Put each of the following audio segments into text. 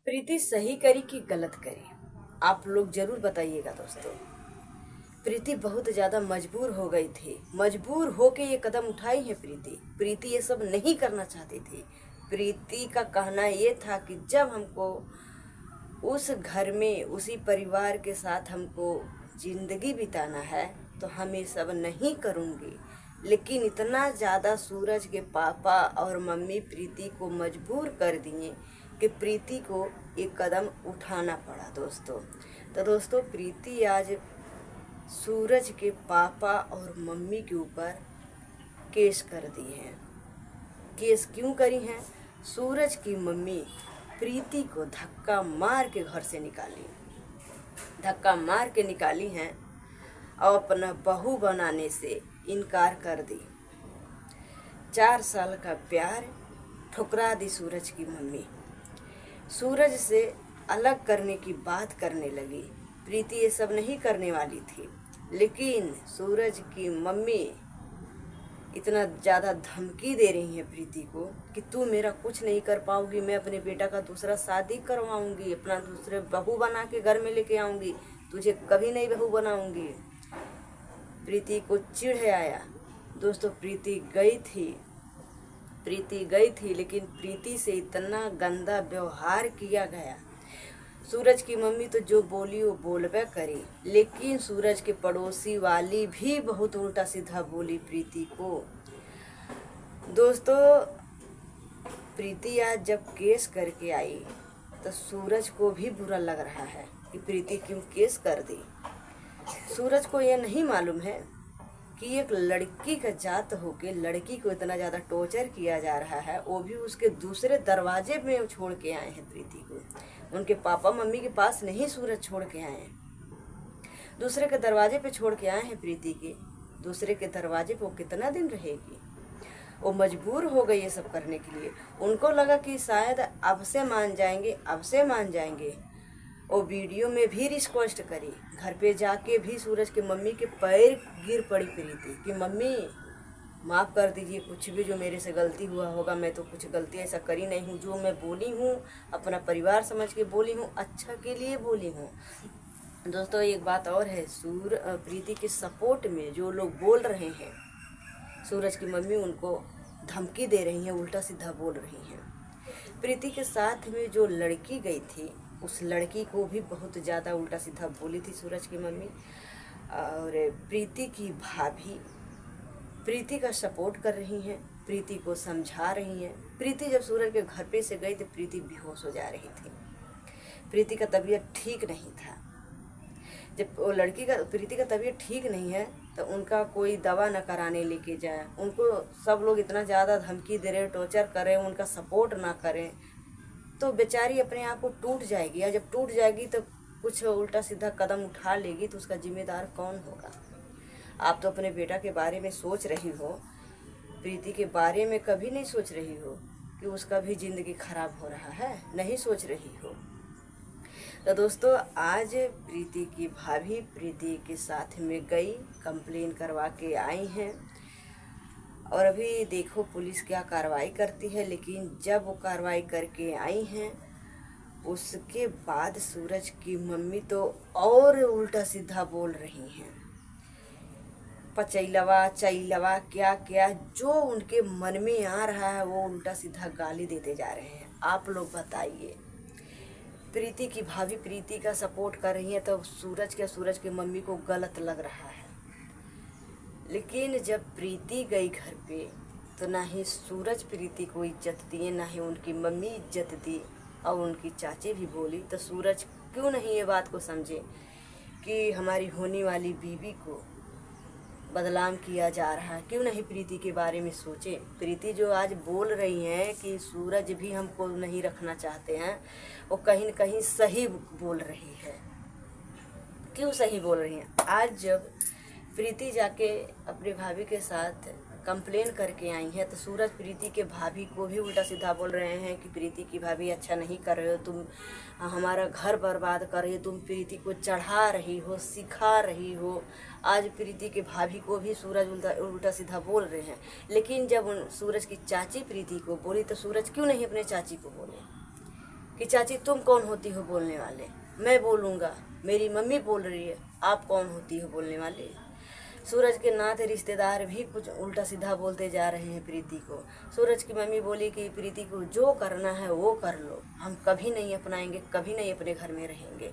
प्रीति सही करी कि गलत करी? आप लोग जरूर बताइएगा दोस्तों। प्रीति बहुत ज्यादा मजबूर हो गई थी, मजबूर होके ये कदम उठाई है प्रीति। प्रीति ये सब नहीं करना चाहती थी। प्रीति का कहना ये था कि जब हमको उस घर में उसी परिवार के साथ हमको जिंदगी बिताना है तो हम ये सब नहीं करूँगी। लेकिन इतना ज़्यादा सूरज के पापा और मम्मी प्रीति को मजबूर कर दिए कि प्रीति को एक कदम उठाना पड़ा दोस्तों। तो दोस्तों, प्रीति आज सूरज के पापा और मम्मी के ऊपर केस कर दी है। केस क्यों करी हैं? सूरज की मम्मी प्रीति को धक्का मार के घर से निकाली, धक्का मार के निकाली हैं और अपना बहू बनाने से इनकार कर दी। 4 साल का प्यार ठुकरा दी सूरज की मम्मी। सूरज से अलग करने की बात करने लगी। प्रीति ये सब नहीं करने वाली थी, लेकिन सूरज की मम्मी इतना ज़्यादा धमकी दे रही है प्रीति को कि तू मेरा कुछ नहीं कर पाओगी, मैं अपने बेटा का दूसरा शादी करवाऊंगी, अपना दूसरे बहू बना के घर में लेके आऊंगी, तुझे कभी नहीं बहू बनाऊंगी। प्रीति को चिढ़ आया दोस्तों। प्रीति गई थी लेकिन प्रीति से इतना गंदा व्यवहार किया गया। सूरज की मम्मी तो जो बोली वो बोलबे करी, लेकिन सूरज के पड़ोसी वाली भी बहुत उल्टा सीधा बोली प्रीति को। दोस्तों, प्रीति आज जब केस करके आई तो सूरज को भी बुरा लग रहा है कि प्रीति क्यों केस कर दी। सूरज को यह नहीं मालूम है कि एक लड़की का जात होके लड़की को इतना ज़्यादा टॉर्चर किया जा रहा है, वो भी उसके दूसरे दरवाजे में छोड़ के आए हैं प्रीति को। उनके पापा मम्मी के पास नहीं सूरज छोड़ के आए हैं, दूसरे के दरवाजे पे छोड़ के आए हैं प्रीति के। दूसरे के दरवाजे पे वो कितना दिन रहेगी? वो मजबूर हो गई ये सब करने के लिए। उनको लगा कि शायद अब से मान जाएंगे। वो वीडियो में भी रिक्वेस्ट करी, घर पे जाके भी सूरज के मम्मी के पैर गिर पड़ी प्रीति कि मम्मी माफ़ कर दीजिए, कुछ भी जो मेरे से गलती हुआ होगा, मैं तो कुछ गलती ऐसा करी नहीं हूँ। जो मैं बोली हूँ अपना परिवार समझ के बोली हूँ, अच्छा के लिए बोली हूँ। दोस्तों, एक बात और है, प्रीति के सपोर्ट में जो लोग बोल रहे हैं, सूरज की मम्मी उनको धमकी दे रही हैं, उल्टा सीधा बोल रही हैं। प्रीति के साथ में जो लड़की गई थी उस लड़की को भी बहुत ज़्यादा उल्टा सीधा बोली थी सूरज की मम्मी। और प्रीति की भाभी प्रीति का सपोर्ट कर रही हैं, प्रीति को समझा रही हैं। प्रीति जब सूरज के घर पे से गई तो प्रीति बेहोश हो जा रही थी। प्रीति का तबीयत ठीक नहीं था। जब वो प्रीति का तबीयत ठीक नहीं है तो उनका कोई दवा न कराने लेके जाए, उनको सब लोग इतना ज़्यादा धमकी दे रहे, टॉर्चर कर रहे हैं, उनका सपोर्ट ना करें तो बेचारी अपने आप को टूट जाएगी। या जब टूट जाएगी तो कुछ उल्टा सीधा कदम उठा लेगी तो उसका जिम्मेदार कौन होगा? आप तो अपने बेटा के बारे में सोच रही हो, प्रीति के बारे में कभी नहीं सोच रही हो कि उसका भी ज़िंदगी खराब हो रहा है, नहीं सोच रही हो। तो दोस्तों, आज प्रीति की भाभी प्रीति के साथ में गई, कंप्लेन करवा के आई हैं और अभी देखो पुलिस क्या कार्रवाई करती है। लेकिन जब वो कार्रवाई करके आई हैं उसके बाद सूरज की मम्मी तो और उल्टा सीधा बोल रही हैं, पचैलवा चैलवा क्या क्या जो उनके मन में आ रहा है वो उल्टा सीधा गाली देते जा रहे हैं। आप लोग बताइए, प्रीति की भाभी प्रीति का सपोर्ट कर रही है तो सूरज के मम्मी को गलत लग रहा है। लेकिन जब प्रीति गई घर पे तो ना ही सूरज प्रीति को इज्जत दिए, ना ही उनकी मम्मी इज्जत दी और उनकी चाची भी बोली। तो सूरज क्यों नहीं ये बात को समझे कि हमारी होने वाली बीवी को बदनाम किया जा रहा है? क्यों नहीं प्रीति के बारे में सोचे? प्रीति जो आज बोल रही हैं कि सूरज भी हमको नहीं रखना चाहते हैं, वो कहीं न कहीं सही बोल रही है। क्यों सही बोल रही हैं? आज जब प्रीति जाके अपने भाभी के साथ कंप्लेन करके आई है तो सूरज प्रीति के भाभी को भी उल्टा सीधा बोल रहे हैं कि प्रीति की भाभी अच्छा नहीं कर रहे हो, तुम हमारा घर बर्बाद कर रही हो, तुम प्रीति को चढ़ा रही हो, सिखा रही हो। आज प्रीति के भाभी को भी सूरज उल्टा सीधा बोल रहे हैं। लेकिन जब सूरज की चाची प्रीति को बोली तो सूरज क्यों नहीं अपने चाची को बोले? कि चाची तुम कौन होती हो बोलने वाले, मैं बोलूँगा, मेरी मम्मी बोल रही है, आप कौन होती हो बोलने वाले। सूरज के नाते रिश्तेदार भी कुछ उल्टा सीधा बोलते जा रहे हैं प्रीति को। सूरज की मम्मी बोली कि प्रीति को जो करना है वो कर लो, हम कभी नहीं अपनाएंगे, कभी नहीं अपने घर में रहेंगे।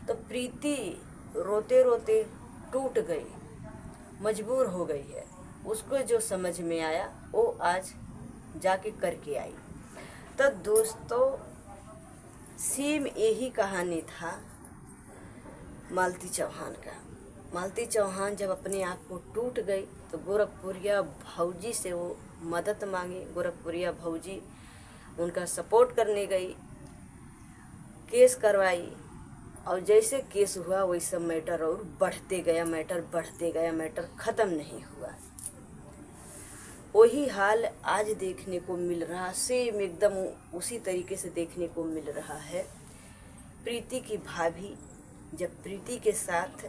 तो प्रीति रोते रोते टूट गई, मजबूर हो गई है। उसको जो समझ में आया वो आज जाके करके आई। तो दोस्तों सेम यही कहानी था मालती चौहान का। मालती चौहान जब अपने आप को टूट गई तो गोरखपुरिया भौजी से वो मदद मांगी। गोरखपुरिया भौजी उनका सपोर्ट करने गई, केस करवाई, और जैसे केस हुआ वैसे मैटर और बढ़ते गया, मैटर ख़त्म नहीं हुआ। वही हाल आज देखने को मिल रहा, सेम एकदम उसी तरीके से देखने को मिल रहा है। प्रीति की भाभी जब प्रीति के साथ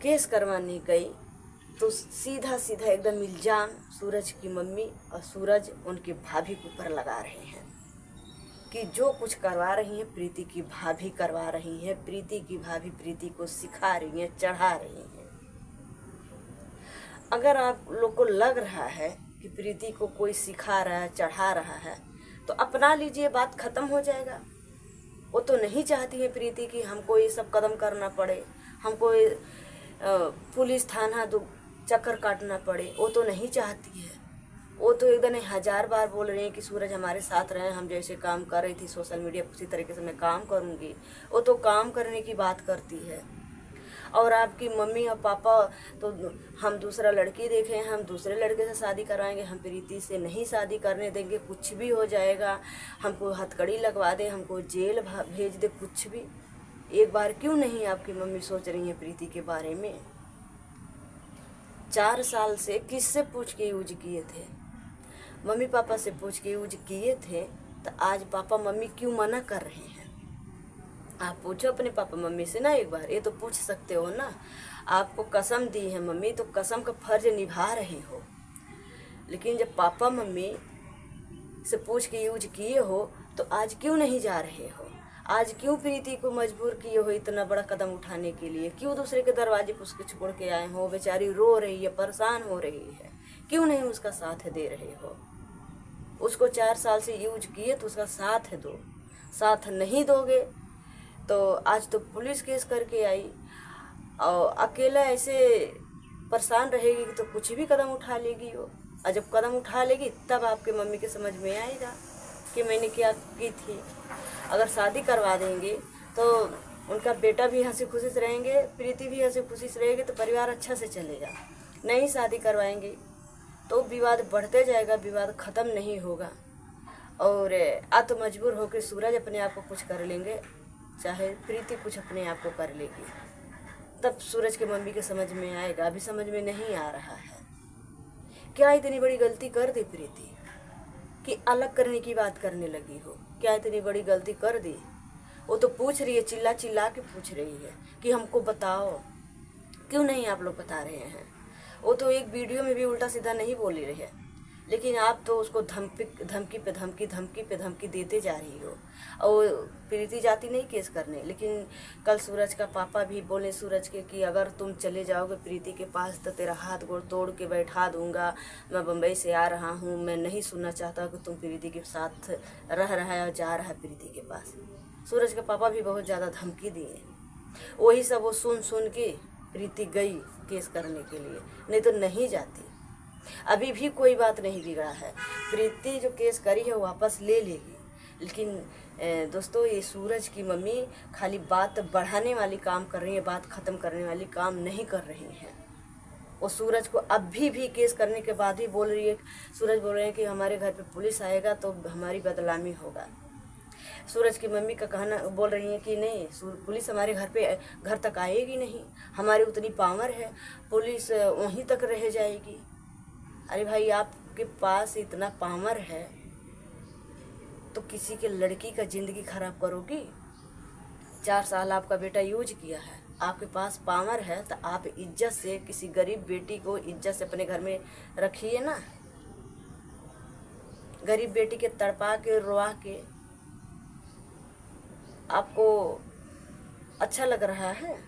केस करवाने गई तो सीधा सीधा एकदम इल्ज़ाम सूरज की मम्मी और सूरज उनकी भाभी के ऊपर लगा रहे हैं कि जो कुछ करवा रही हैं प्रीति की भाभी करवा रही है, प्रीति की भाभी प्रीति को सिखा रही हैं, चढ़ा रही हैं। अगर आप लोग को लग रहा है कि प्रीति को कोई सिखा रहा है, चढ़ा रहा है, तो अपना लीजिए, बात ख़त्म हो जाएगा। वो तो नहीं चाहती है प्रीति कि हमको ये सब कदम करना पड़े, हमको पुलिस थाना चक्कर काटना पड़े, वो तो नहीं चाहती है। वो तो एकदम 1000 बार बोल रही हैं कि सूरज हमारे साथ रहे, हम जैसे काम कर रही थी सोशल मीडिया उसी तरीके से मैं काम करूँगी। वो तो काम करने की बात करती है। और आपकी मम्मी और पापा तो हम दूसरा लड़की देखें, हम दूसरे लड़के से शादी करवाएंगे, हम प्रीति से नहीं शादी करने देंगे, कुछ भी हो जाएगा, हमको हथकड़ी लगवा दे, हमको जेल भेज दे, कुछ भी। एक बार क्यों नहीं आपकी मम्मी सोच रही है प्रीति के बारे में? 4 साल से किससे पूछ के यूज किए थे? मम्मी पापा से पूछ के यूज किए थे, तो आज पापा मम्मी क्यों मना कर रहे हैं? आप पूछो अपने पापा मम्मी से ना, एक बार ये तो पूछ सकते हो ना। आपको कसम दी है मम्मी तो कसम का फर्ज निभा रहे हो, लेकिन जब पापा मम्मी से पूछ के यूज किए हो तो आज क्यों नहीं जा रहे हो? आज क्यों प्रीति को मजबूर किए हो इतना बड़ा कदम उठाने के लिए? क्यों दूसरे के दरवाजे पर उसके छोड़ के आए हो? बेचारी रो रही है, परेशान हो रही है, क्यों नहीं उसका साथ दे रहे हो? उसको 4 साल से यूज किए तो उसका साथ दो। साथ नहीं दोगे तो आज तो पुलिस केस करके आई, और अकेला ऐसे परेशान रहेगी कि तो कुछ भी कदम उठा लेगी वो। और जब कदम उठा लेगी तब आपके मम्मी के समझ में आएगा कि मैंने क्या की थी। अगर शादी करवा देंगे तो उनका बेटा भी हंसी खुशी से रहेंगे, प्रीति भी हंसी खुशी से रहेगी, तो परिवार अच्छा से चलेगा। नहीं शादी करवाएंगे तो विवाद बढ़ते जाएगा, विवाद ख़त्म नहीं होगा। और तो मजबूर होकर सूरज अपने आप को कुछ कर लेंगे, चाहे प्रीति कुछ अपने आप को कर लेगी, तब सूरज के मम्मी के समझ में आएगा। अभी समझ में नहीं आ रहा है। क्या इतनी बड़ी गलती कर दी प्रीति कि अलग करने की बात करने लगी हो? क्या इतनी बड़ी गलती कर दी? वो तो पूछ रही है, चिल्ला चिल्ला के पूछ रही है कि हमको बताओ, क्यों नहीं आप लोग बता रहे हैं? वो तो एक वीडियो में भी उल्टा सीधा नहीं बोल रही है, लेकिन आप तो उसको धमकी पे धमकी देते जा रही हो। और प्रीति जाती नहीं केस करने, लेकिन कल सूरज का पापा भी बोले सूरज के कि अगर तुम चले जाओगे प्रीति के पास तो तेरा हाथ गोड़ तोड़ के बैठा दूंगा, मैं बम्बई से आ रहा हूँ, मैं नहीं सुनना चाहता कि तुम प्रीति के साथ रह रहा है और जा रहा है प्रीति के पास। सूरज के पापा भी बहुत ज़्यादा धमकी दिए। वही सब वो सुन के प्रीति गई केस करने के लिए, नहीं तो नहीं जाती। अभी भी कोई बात नहीं बिगड़ा है, प्रीति जो केस करी है वापस ले लेगी। लेकिन दोस्तों ये सूरज की मम्मी खाली बात बढ़ाने वाली काम कर रही है, बात ख़त्म करने वाली काम नहीं कर रही है। वो सूरज को अभी भी केस करने के बाद ही बोल रही है, सूरज बोल रहे हैं कि हमारे घर पे पुलिस आएगा तो हमारी बदनामी होगा। सूरज की मम्मी का कहना बोल रही है कि नहीं, पुलिस हमारे घर तक आएगी नहीं, हमारी उतनी पावर है, पुलिस वहीं तक रह जाएगी। अरे भाई आपके पास इतना पावर है तो किसी के लड़की का ज़िंदगी ख़राब करोगी? 4 साल आपका बेटा यूज किया है, आपके पास पावर है तो आप इज्जत से किसी गरीब बेटी को इज्जत से अपने घर में रखिए ना। गरीब बेटी के तड़पा के रोआ के आपको अच्छा लग रहा है?